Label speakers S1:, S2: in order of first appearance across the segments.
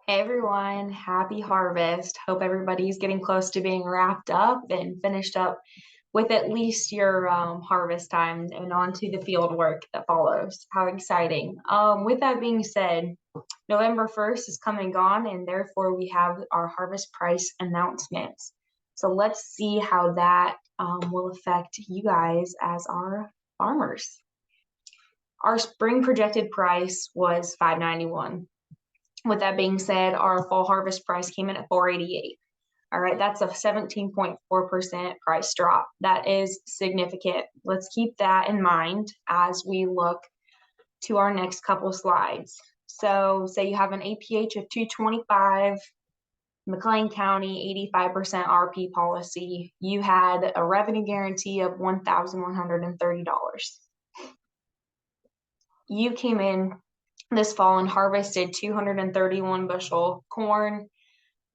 S1: Hey everyone, happy harvest. Hope everybody's getting close to being wrapped up and finished up with at least your harvest time and on to the field work that follows. How exciting. With that being said, November 1st is come and gone, and therefore we have our harvest price announcements. So let's see how that will affect you guys as our farmers. Our spring projected price was $5.91. With that being said, our fall harvest price came in at $4.88. All right, that's a 17.4% price drop. That is significant. Let's keep that in mind as we look to our next couple slides. So say you have an APH of 225, McLean County 85% RP policy. You had a revenue guarantee of $1,130. You came in this fall and harvested 231 bushel corn.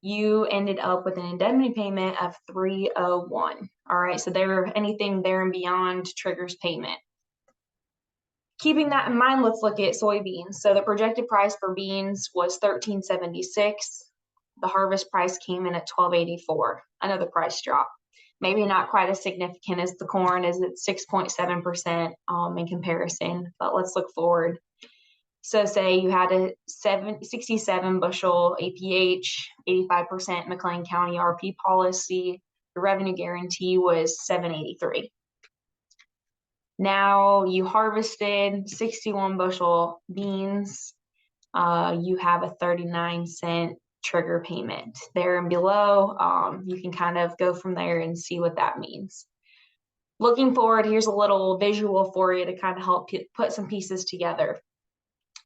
S1: You ended up with an indemnity payment of 301. All right, so anything there and beyond triggers payment. Keeping that in mind, let's look at soybeans. So the projected price for beans was $13.76. The harvest price came in at $12.84. Another price drop. Maybe not quite as significant as the corn, as it's 6.7% in comparison, but let's look forward. So say you had a 67 bushel APH, 85% McLean County RP policy, the revenue guarantee was $783. Now you harvested 61 bushel beans, you have a 39-cent trigger payment. There and below, you can kind of go from there and see what that means. Looking forward, here's a little visual for you to kind of help put some pieces together.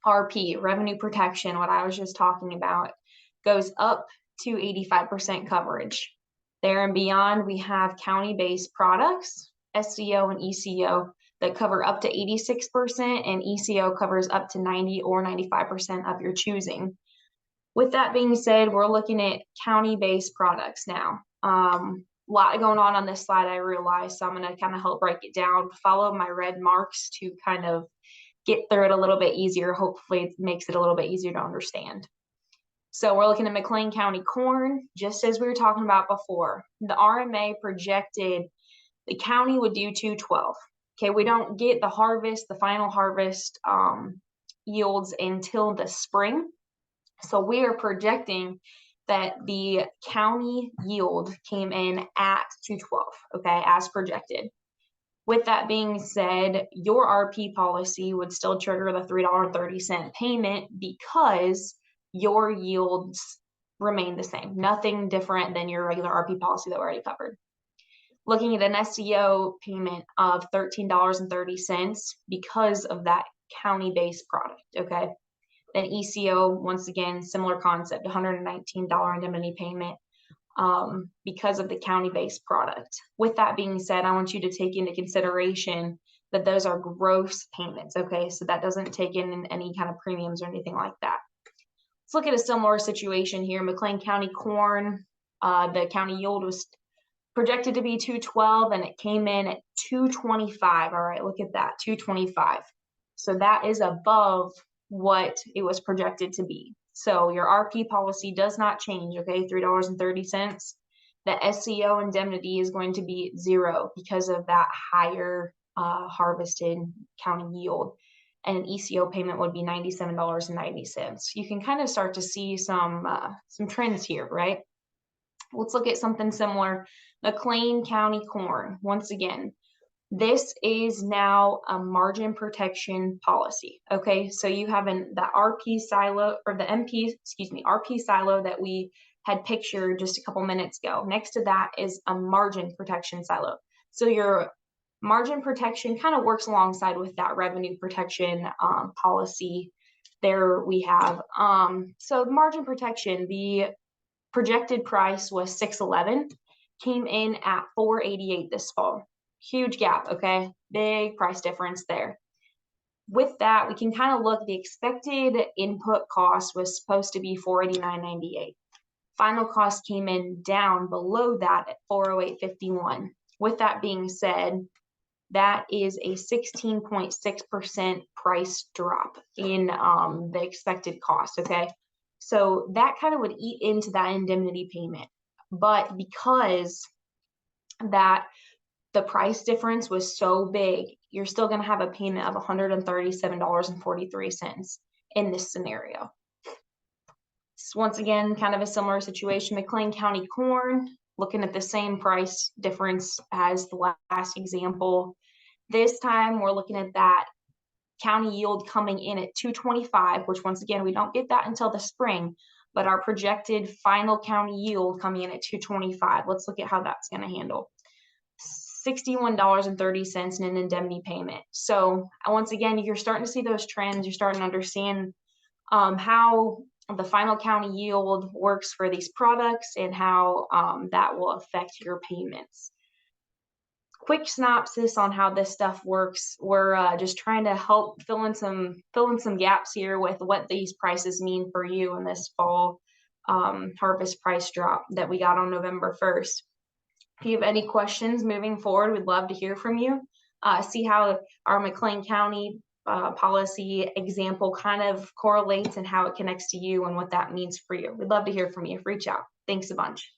S1: RP, revenue protection, what I was just talking about, goes up to 85% coverage. There and beyond, we have county-based products, SCO and ECO, that cover up to 86%, and ECO covers up to 90 or 95% of your choosing. With that being said, we're looking at county-based products now. A lot going on this slide, I realize, so I'm going to kind of help break it down. Follow my red marks to kind of get through it a little bit easier. Hopefully it makes it a little bit easier to understand. So we're looking at McLean County corn, just as we were talking about before. The RMA projected the county would do 212. Okay, we don't get the final harvest yields until the spring. So we are projecting that the county yield came in at 212, okay, as projected. With that being said, your RP policy would still trigger the $3.30 payment because your yields remain the same. Nothing different than your regular RP policy that we already covered. Looking at an SCO payment of $13.30 because of that county-based product, okay? Then ECO, once again, similar concept, $119 indemnity payment because of the county-based product. With that being said, I want you to take into consideration that those are gross payments, okay? So that doesn't take in any kind of premiums or anything like that. Let's look at a similar situation here. McLean County corn, the county yield was projected to be 212 and it came in at 225. All right, look at that, 225. So that is above what it was projected to be. So your RP policy does not change, okay, $3.30. The SCO indemnity is going to be zero because of that higher harvested county yield. And an ECO payment would be $97.90. You can kind of start to see some trends here, right? Let's look at something similar. McLean County corn, once again, this is now a margin protection policy. Okay, so you have the RP silo or the RP silo that we had pictured just a couple minutes ago. Next to that is a margin protection silo. So your margin protection kind of works alongside with that revenue protection policy. There we have. So margin protection, the projected price was $611, came in at $488 this fall. Huge gap, okay? Big price difference there. With that, we can kind of look, the expected input cost was supposed to be $489.98. Final cost came in down below that at $408.51. With that being said, that is a 16.6% price drop in the expected cost, okay? So that kind of would eat into that indemnity payment. But because that the price difference was so big, you're still going to have a payment of $137.43 in this scenario. Once again, kind of a similar situation. McLean County corn, looking at the same price difference as the last example. This time we're looking at that county yield coming in at 225, which once again, we don't get that until the spring, but our projected final county yield coming in at 225. Let's look at how that's going to handle. $61.30 in an indemnity payment. So once again, you're starting to see those trends. You're starting to understand how the final county yield works for these products and how that will affect your payments. Quick synopsis on how this stuff works. We're just trying to help fill in some gaps here with what these prices mean for you in this fall harvest price drop that we got on November 1st. If you have any questions moving forward, we'd love to hear from you. See how our McLean County policy example kind of correlates and how it connects to you and what that means for you. We'd love to hear from you. Reach out. Thanks a bunch.